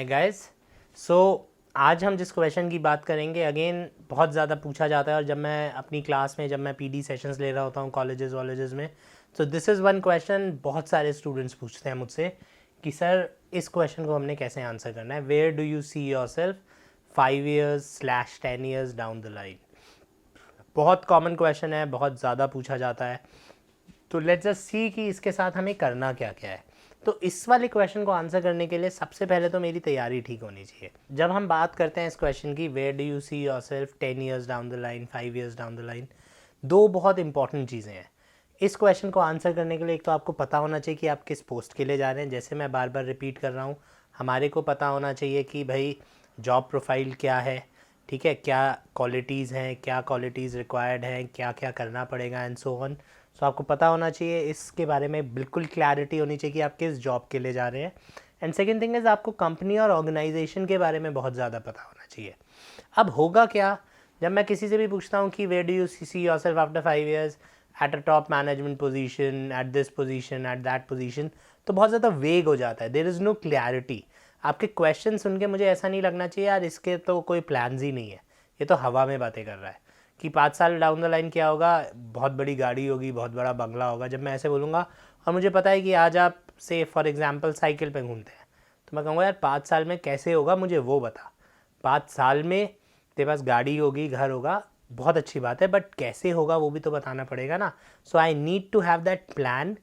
Hi guys. सो आज हम जिस क्वेश्चन की बात करेंगे अगेन बहुत ज़्यादा पूछा जाता है, और जब मैं अपनी क्लास में जब मैं पीडी सेशंस ले रहा होता हूँ कॉलेजेस में, तो दिस इज़ वन क्वेश्चन बहुत सारे स्टूडेंट्स पूछते हैं मुझसे कि सर इस क्वेश्चन को हमने कैसे आंसर करना है। Where do you see yourself 5 years/10 years down the line. बहुत कॉमन क्वेश्चन है, बहुत ज़्यादा पूछा जाता है। तो लेट्स जस्ट सी कि इसके साथ हमें करना क्या क्या है। तो इस वाले क्वेश्चन को आंसर करने के लिए सबसे पहले तो मेरी तैयारी ठीक होनी चाहिए। जब हम बात करते हैं इस क्वेश्चन की, where do you see yourself 10 years down the line, 5 years down the line, दो बहुत इंपॉर्टेंट चीज़ें हैं इस क्वेश्चन को आंसर करने के लिए। एक तो आपको पता होना चाहिए कि आप किस पोस्ट के लिए जा रहे हैं। जैसे मैं बार बार रिपीट कर रहा हूँ, हमारे को पता होना चाहिए कि भाई जॉब प्रोफाइल क्या है, ठीक है, क्या क्वालिटीज़ हैं, क्या क्वालिटीज़ रिक्वायर्ड हैं, क्या क्या करना पड़ेगा एंड सो ऑन। सो आपको पता होना चाहिए, इसके बारे में बिल्कुल क्लैरिटी होनी चाहिए कि आप किस जॉब के लिए जा रहे हैं। एंड सेकेंड थिंग इज़ आपको कंपनी और ऑर्गेनाइजेशन के बारे में बहुत ज़्यादा पता होना चाहिए। अब होगा क्या, जब मैं किसी से भी पूछता हूँ कि where do you see yourself after 5 years at a top management position, at this position, at that position, तो बहुत ज़्यादा वेग हो जाता है। There is no clarity. आपके क्वेश्चन सुन के मुझे ऐसा नहीं लगना चाहिए यार इसके तो कोई प्लान्स ही नहीं है, ये तो हवा में बातें कर रहा है कि 5 साल डाउन द लाइन क्या होगा, बहुत बड़ी गाड़ी होगी, बहुत बड़ा बंगला होगा। जब मैं ऐसे बोलूँगा और मुझे पता है कि आज आप से फॉर एग्जांपल साइकिल पे घूमते हैं, तो मैं कहूँगा यार 5 साल में कैसे होगा मुझे वो बता। 5 साल में तेरे पास गाड़ी होगी, घर होगा, बहुत अच्छी बात है, बट कैसे होगा वो भी तो बताना पड़ेगा ना। So I need to have that plan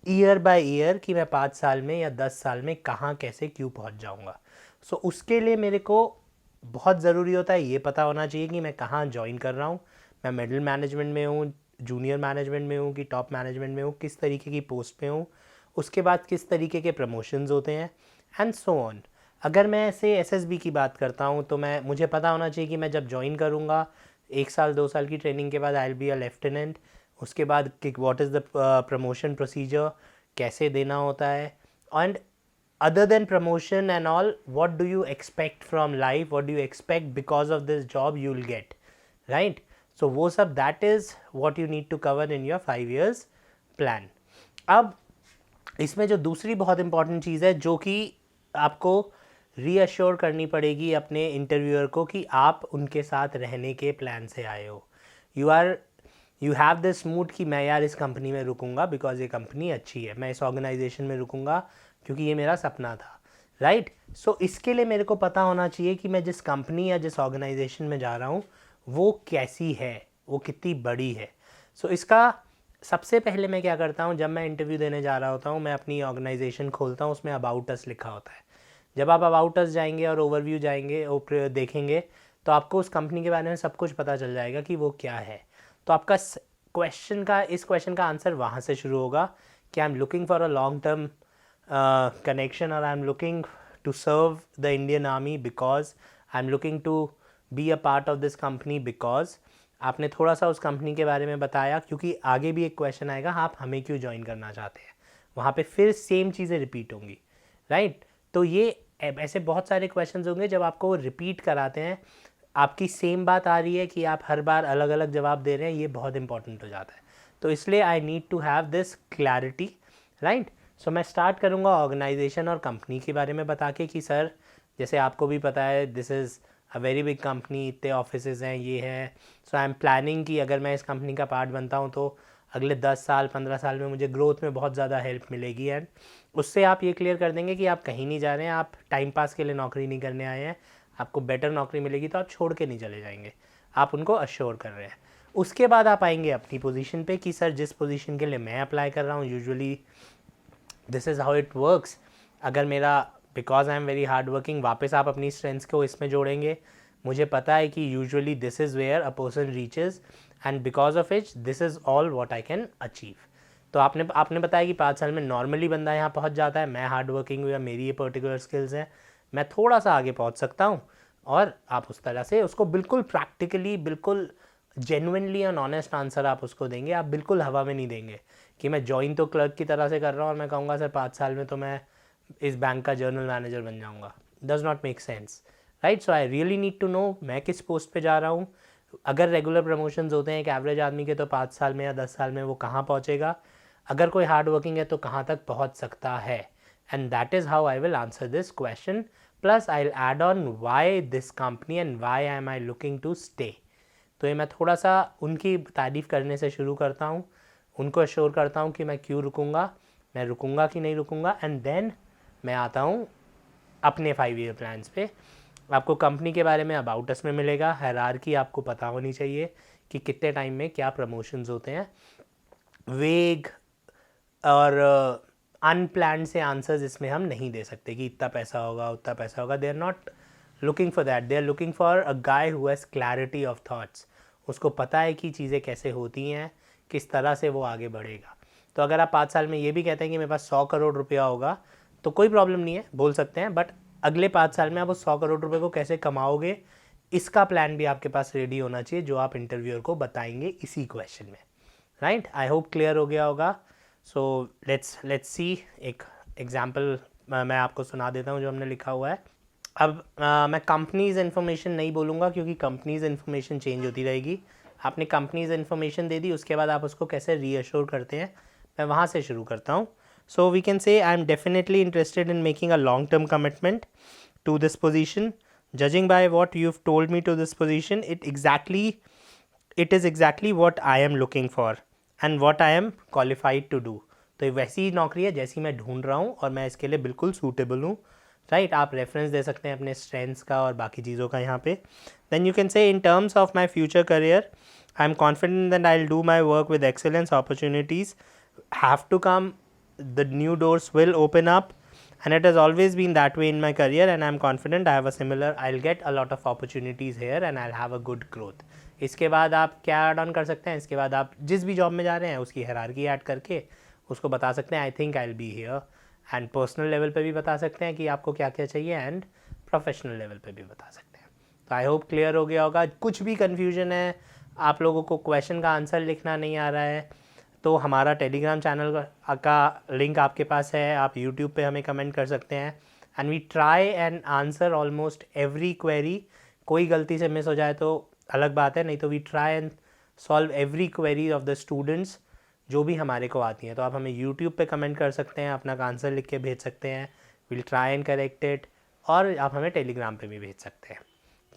year by year कि मैं 5 साल में या 10 साल में कहाँ कैसे क्यों पहुँच जाऊँगा। सो उसके लिए मेरे को बहुत ज़रूरी होता है ये पता होना चाहिए कि मैं कहाँ ज्वाइन कर रहा हूँ। मैं मिडिल मैनेजमेंट में हूँ, जूनियर मैनेजमेंट में हूँ कि टॉप मैनेजमेंट में हूँ, किस तरीके की पोस्ट पे हूँ, उसके बाद किस तरीके के प्रमोशंस होते हैं एंड सो ऑन। अगर मैं ऐसे एसएसबी की बात करता हूँ तो मुझे पता होना चाहिए कि मैं जब ज्वाइन करूँगा 1 साल 2 साल की ट्रेनिंग के बाद I will be a lieutenant. उसके बाद what is the promotion procedure, कैसे देना होता है, and other than promotion and all, what do you expect from life, what do you expect because of this job you will get, right? So वो सब that is what you need to cover in your 5 years plan. अब इसमें जो दूसरी बहुत important चीज़ है जो कि आपको रीअश्योर करनी पड़ेगी अपने इंटरव्यूअर को कि आप उनके साथ रहने के प्लान से आए हो। यू हैव दिस मूड कि मैं यार इस कंपनी में रुकूंगा बिकॉज ये कंपनी अच्छी है, मैं इस ऑर्गेनाइजेशन में रुकूंगा क्योंकि ये मेरा सपना था, राइट? सो इसके लिए मेरे को पता होना चाहिए कि मैं जिस कंपनी या जिस ऑर्गेनाइजेशन में जा रहा हूँ वो कैसी है, वो कितनी बड़ी है। सो इसका सबसे पहले मैं क्या करता हूँ, जब मैं इंटरव्यू देने जा रहा होता हूँ मैं अपनी ऑर्गेनाइजेशन खोलता हूँ, उसमें अबाउट अस लिखा होता है। जब आप अबाउट अस जाएंगे और ओवरव्यू जाएंगे और देखेंगे तो आपको उस कंपनी के बारे में सब कुछ पता चल जाएगा कि वो क्या है। तो आपका इस क्वेश्चन का आंसर वहाँ से शुरू होगा कि I am looking for a long term connection, or I'm looking to serve the Indian Army because I'm looking to be a part of this company because आपने थोड़ा सा उस कंपनी के बारे में बताया, क्योंकि आगे भी एक क्वेश्चन आएगा आप हमें क्यों ज्वाइन करना चाहते हैं, वहाँ पे फिर सेम चीज़ें रिपीट होंगी, राइट? तो ये ऐसे बहुत सारे क्वेश्चंस होंगे जब आपको रिपीट कराते हैं, आपकी सेम बात आ रही है कि आप हर बार अलग अलग जवाब दे रहे हैं, ये बहुत इंपॉर्टेंट हो जाता है। तो इसलिए I need to have this clarity, right? So मैं स्टार्ट करूँगा ऑर्गेनाइजेशन और कंपनी के बारे में बता के कि सर जैसे आपको भी पता है this is a very big company, इतने ऑफिसेज हैं, ये है। सो आई एम प्लानिंग कि अगर मैं इस कंपनी का पार्ट बनता हूँ तो अगले 10 साल 15 साल में मुझे ग्रोथ में बहुत ज़्यादा हेल्प मिलेगी। एंड उससे आप ये क्लियर कर देंगे कि आप कहीं नहीं जा रहे हैं, आप टाइम पास के लिए नौकरी नहीं करने आए हैं, आपको बेटर नौकरी मिलेगी तो आप छोड़ के नहीं चले जाएंगे, आप उनको अश्योर कर रहे हैं। उसके बाद आप आएंगे अपनी पोजीशन पे कि सर जिस पोजीशन के लिए मैं अप्लाई कर रहा हूँ usually this is how it works. अगर मेरा because I am very hard working, वापस आप अपनी स्ट्रेंथ्स को इसमें जोड़ेंगे। मुझे पता है कि usually this is where a person reaches and because of each this is all what I can achieve. तो आपने बताया कि 5 साल में नॉर्मली बंदा यहाँ पहुँच जाता है, मैं हार्ड वर्किंग हूँ या मेरी ये पर्टिकुलर स्किल्स हैं, मैं थोड़ा सा आगे पहुँच सकता हूँ। और आप उस तरह से उसको बिल्कुल प्रैक्टिकली, बिल्कुल जेन्युइनली एंड ऑनेस्ट आंसर आप उसको देंगे। आप बिल्कुल हवा में नहीं देंगे कि मैं ज्वाइन तो क्लर्क की तरह से कर रहा हूँ और मैं कहूँगा सर 5 साल में तो मैं इस बैंक का जर्नल मैनेजर बन जाऊँगा। Does not make sense, right? So I really need to know मैं किस पोस्ट पे जा रहा हूँ। अगर रेगुलर प्रमोशंस होते हैं एक एवरेज आदमी के तो 5 साल में या 10 साल में वो कहाँ पहुँचेगा, अगर कोई हार्ड वर्किंग है तो कहाँ तक पहुँच सकता है। And that is how I will answer this question plus I add on why this company and why am I looking to stay. तो ये मैं थोड़ा सा उनकी तारीफ़ करने से शुरू करता हूँ, उनको अश्योर करता हूँ कि मैं क्यों रुकूँगा, मैं रुकूँगा कि नहीं रुकूँगा, एंड देन मैं आता हूँ अपने 5 ईयर प्लान्स पे। आपको कंपनी के बारे में अबाउट अस में मिलेगा, हायरार्की आपको पता होनी चाहिए कि कितने टाइम में क्या प्रमोशंस होते हैं। वेग और अनप्लान्ड से आंसर्स इसमें हम नहीं दे सकते कि इतना पैसा होगा उतना पैसा होगा। They are not looking for that, they are looking for a guy who has clarity of thoughts. उसको पता है कि चीज़ें कैसे होती हैं, किस तरह से वो आगे बढ़ेगा। तो अगर आप 5 साल में ये भी कहते हैं कि मेरे पास 100 करोड़ रुपया होगा तो कोई प्रॉब्लम नहीं है, बोल सकते हैं, बट अगले 5 साल में आप उस 100 करोड़ रुपए को कैसे कमाओगे इसका प्लान भी आपके पास रेडी होना चाहिए, जो आप इंटरव्यूअर को बताएंगे इसी क्वेश्चन में, राइट। आई होप क्लियर हो गया होगा। सो लेट्स सी, एक एग्जाम्पल मैं आपको सुना देता हूँ जो हमने लिखा हुआ है। अब मैं कंपनीज़ इन्फॉर्मेशन नहीं बोलूँगा क्योंकि कंपनीज़ इन्फॉर्मेशन चेंज होती रहेगी। आपने कंपनीज़ इन्फॉर्मेशन दे दी, उसके बाद आप उसको कैसे रीअश्योर करते हैं, मैं वहाँ से शुरू करता हूँ। सो we can say I am definitely interested in making a long term commitment to this position. Judging by what you've told me to this position, it is exactly what I am looking for and what I am qualified to do. तो ये वैसी नौकरी है जैसी मैं ढूंढ रहा हूँ और मैं इसके लिए बिल्कुल सूटेबल हूँ, राइट। आप रेफरेंस दे सकते हैं अपने स्ट्रेंथ्स का और बाकी चीज़ों का यहाँ पे। Then you can say in terms of my future career I am confident that I will do my work with excellence, opportunities have to come, the new doors will open up, and it has always been that way in my career and I'm confident I'll get a lot of opportunities here and I'll have a good growth. इसके बाद आप क्या add on कर सकते हैं, इसके बाद आप जिस भी जॉब में जा रहे हैं उसकी हायरार्की ऐड करके उसको बता सकते हैं I think I will be here, and personal level पे भी बता सकते हैं कि आपको क्या क्या चाहिए, एंड प्रोफेशनल लेवल पे भी बता सकते हैं। तो आई होप क्लियर हो गया होगा। कुछ भी कन्फ्यूजन है, आप लोगों को क्वेश्चन का आंसर लिखना नहीं आ रहा है, तो हमारा टेलीग्राम चैनल का लिंक आपके पास है, आप यूट्यूब पे हमें कमेंट कर सकते हैं, and we try and answer almost every query. कोई गलती से मिस हो जाए तो अलग बात है, नहीं तो we try and solve every query of the students जो भी हमारे को आती हैं। तो आप हमें यूट्यूब पे कमेंट कर सकते हैं, अपना आंसर लिख के भेज सकते हैं, will try and correct it, और आप हमें टेलीग्राम पे भी भेज सकते हैं।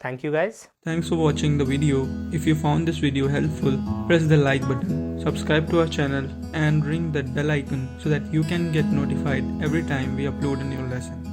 Thank you guys. Thanks for watching the video. If you found this video helpful, press the like button, subscribe to our channel and ring that bell icon so that you can get notified every time we upload a new lesson.